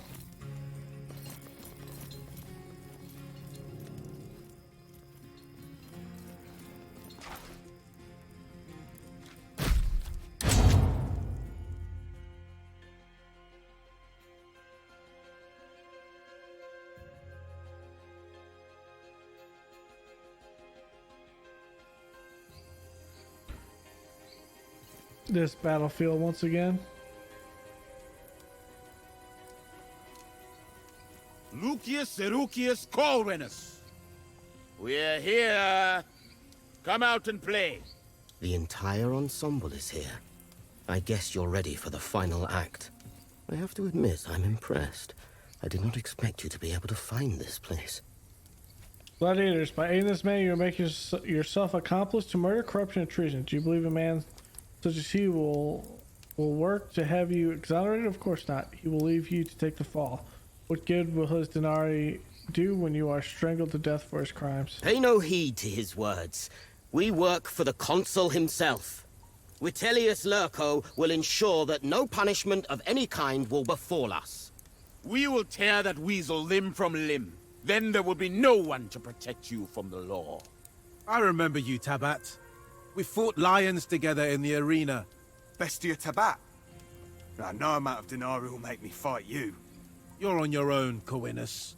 This battlefield once again. Lucius Erucius Corvinus. We're here. Come out and play. The entire ensemble is here. I guess you're ready for the final act. I have to admit, I'm impressed. I did not expect you to be able to find this place. Gladiators, by aiding this man, you are making yourself accomplice to murder, corruption, and treason. Do you believe a man such as he will work to have you exonerated? Of course not. He will leave you to take the fall. What good will his denarii do when you are strangled to death for his crimes? Pay no heed to his words. We work for the consul himself. Vitellius Lurco will ensure that no punishment of any kind will befall us. We will tear that weasel limb from limb. Then there will be no one to protect you from the law. I remember you, Tabat. We fought lions together in the arena. Bestia Tabat. Now, no amount of denarii will make me fight you. You're on your own, Corvinus.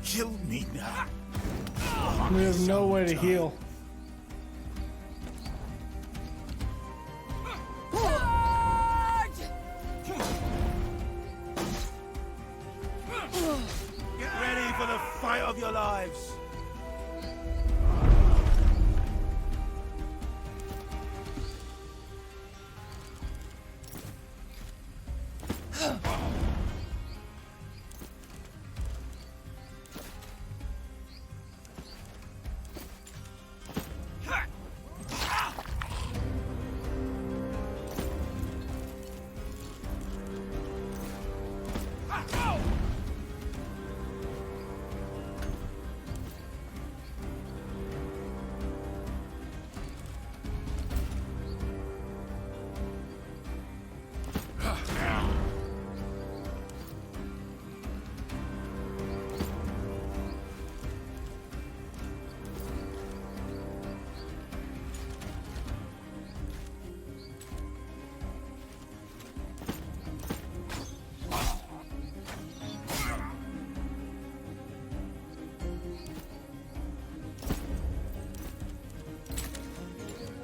Kill me now. We have no way to heal. Get ready for the fight of your lives.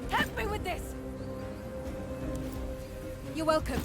Help me with this! You're welcome.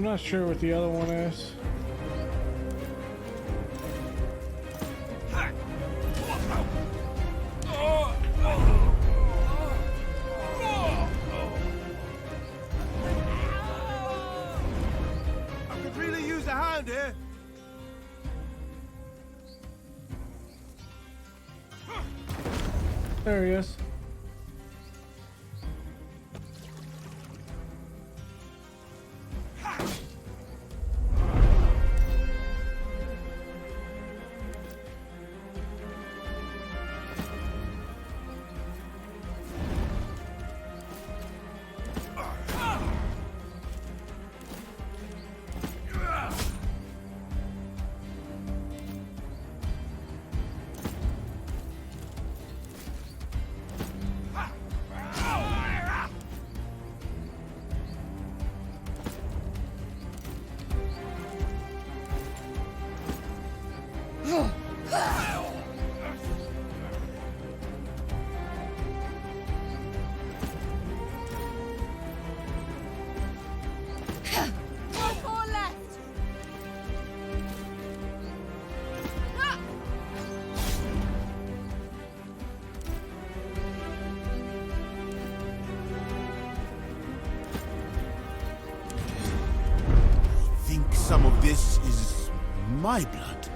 I'm not sure what the other one is. I could really use a hand here. There he is. Some of this is my blood.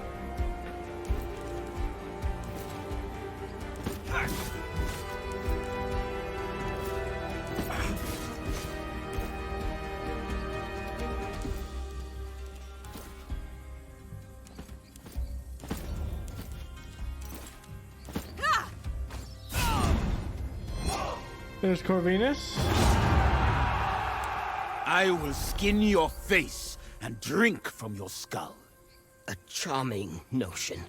There's Corvinus. I will skin your face and drink from your skull. A charming notion,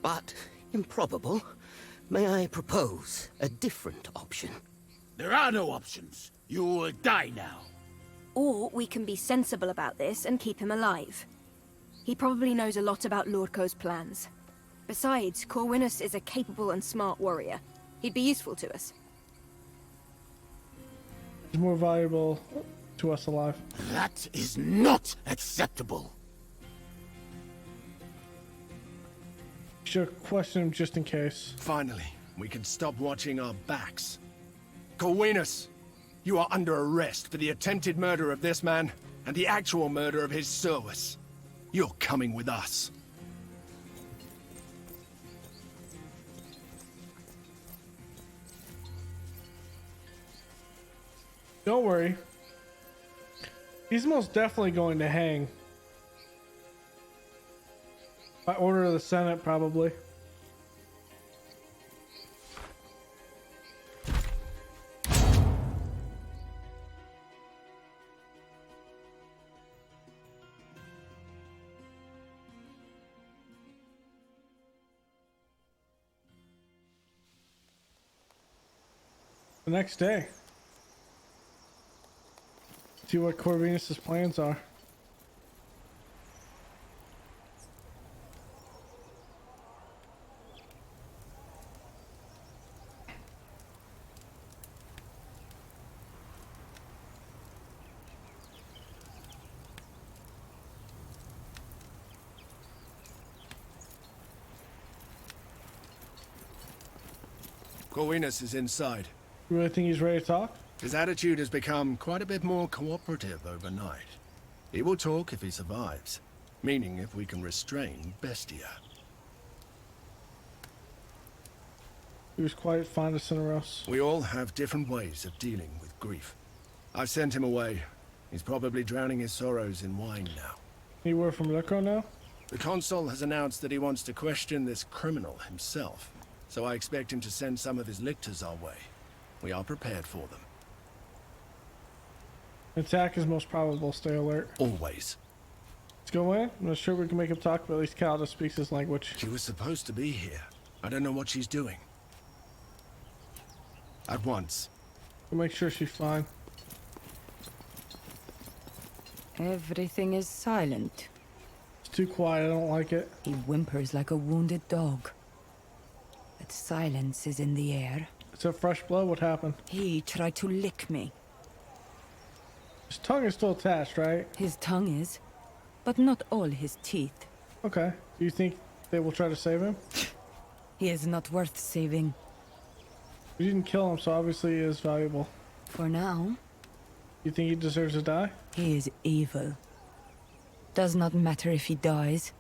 but improbable. May I propose a different option? There are no options. You will die now. Or we can be sensible about this and keep him alive. He probably knows a lot about Lordco's plans. Besides, Corvinus is a capable and smart warrior. He'd be useful to us. He's more valuable to us alive. That is not acceptable. Should question him just in case. Finally, we can stop watching our backs. Corvinus, you are under arrest for the attempted murder of this man and the actual murder of his service. You're coming with us. Don't worry. He's most definitely going to hang. By order of the Senate, probably. The next day. See what Corvinus' plans are. Corvinus is inside. You really think he's ready to talk? His attitude has become quite a bit more cooperative overnight. He will talk if he survives, meaning if we can restrain Bestia. He was quite fond of Cineros. We all have different ways of dealing with grief. I've sent him away. He's probably drowning his sorrows in wine now. Any word from Lurko now? The consul has announced that he wants to question this criminal himself, so I expect him to send some of his lictors our way. We are prepared for them. Attack is most probable. Stay alert. Always. Let's go in. I'm not sure we can make him talk, but at least Calda speaks his language. She was supposed to be here. I don't know what she's doing. At once. We'll make sure she's fine. Everything is silent. It's too quiet. I don't like it. He whimpers like a wounded dog. But silence is in the air. It's a fresh blow. What happened? He tried to lick me. His tongue is still attached, right? His tongue is, but not all his teeth. Okay. Do you think they will try to save him? He is not worth saving. You didn't kill him, so obviously he is valuable. For now. You think he deserves to die? He is evil. Does not matter if he dies.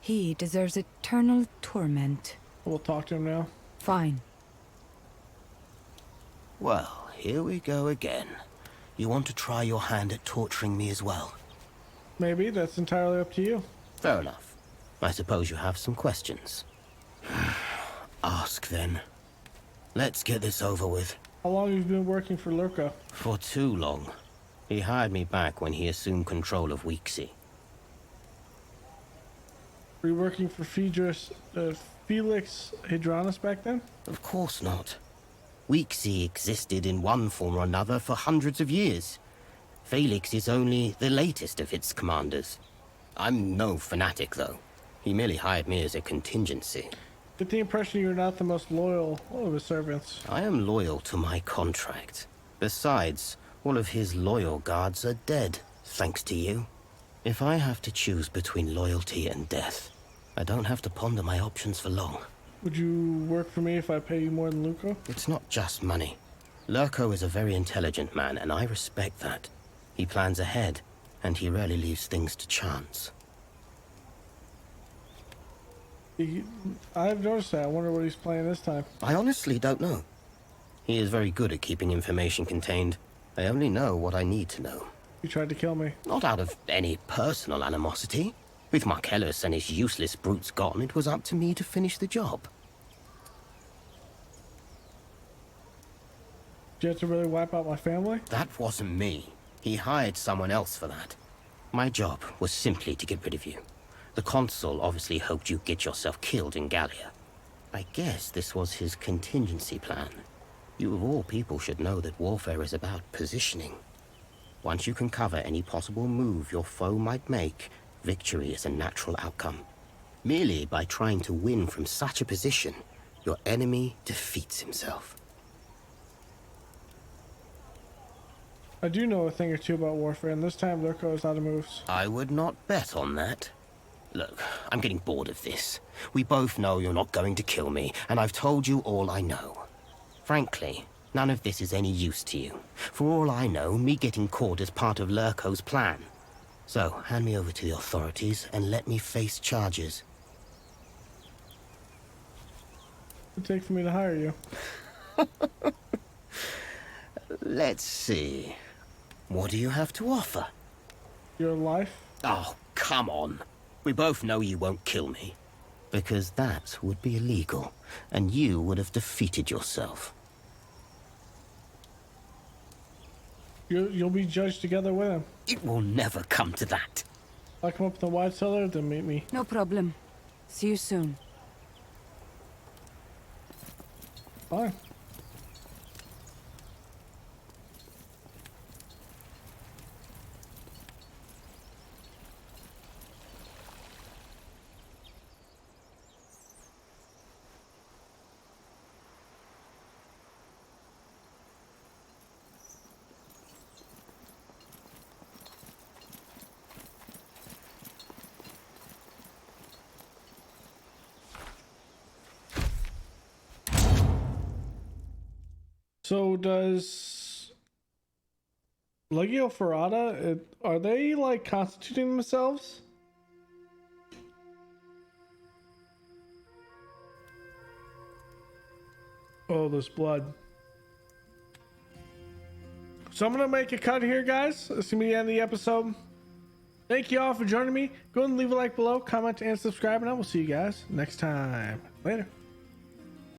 He deserves eternal torment. We'll talk to him now. Fine. Well, here we go again. You want to try your hand at torturing me as well? Maybe. That's entirely up to you. Fair enough. I suppose you have some questions. Ask then. Let's get this over with. How long have you been working for Lurko? For too long. He hired me back when he assumed control of Weeksy. Were you working for Felix Hydranus back then? Of course not. Weeksy existed in one form or another for hundreds of years. Felix is only the latest of its commanders. I'm no fanatic, though. He merely hired me as a contingency. Get the impression you're not the most loyal of his servants. I am loyal to my contract. Besides, all of his loyal guards are dead, thanks to you. If I have to choose between loyalty and death, I don't have to ponder my options for long. Would you work for me if I pay you more than Lurko? It's not just money. Lurko is a very intelligent man, and I respect that. He plans ahead, and he rarely leaves things to chance. I've noticed that. I wonder what he's playing this time. I honestly don't know. He is very good at keeping information contained. I only know what I need to know. You tried to kill me. Not out of any personal animosity. With Marcellus and his useless brutes gone, it was up to me to finish the job. Did you have to really wipe out my family? That wasn't me. He hired someone else for that. My job was simply to get rid of you. The consul obviously hoped you'd get yourself killed in Gallia. I guess this was his contingency plan. You of all people should know that warfare is about positioning. Once you can cover any possible move your foe might make, victory is a natural outcome. Merely by trying to win from such a position, your enemy defeats himself. I do know a thing or two about warfare, and this time Lurko is out of moves. I would not bet on that. Look, I'm getting bored of this. We both know you're not going to kill me, and I've told you all I know. Frankly, none of this is any use to you. For all I know, me getting caught is part of Lurko's plan. So, hand me over to the authorities and let me face charges. What would it take for me to hire you? Let's see. What do you have to offer? Your life? Oh, come on. We both know you won't kill me. Because that would be illegal, and you would have defeated yourself. You'll be judged together with him. It will never come to that. If I come up in the wide cellar, then meet me. No problem. See you soon. Fine. So does Legio Ferrata, are they like constituting themselves? Oh, there's blood. So I'm gonna make a cut here, guys. This is gonna be the end of the episode. Thank you all for joining me. Go ahead and leave a like below, comment, and subscribe, and I will see you guys next time. Later.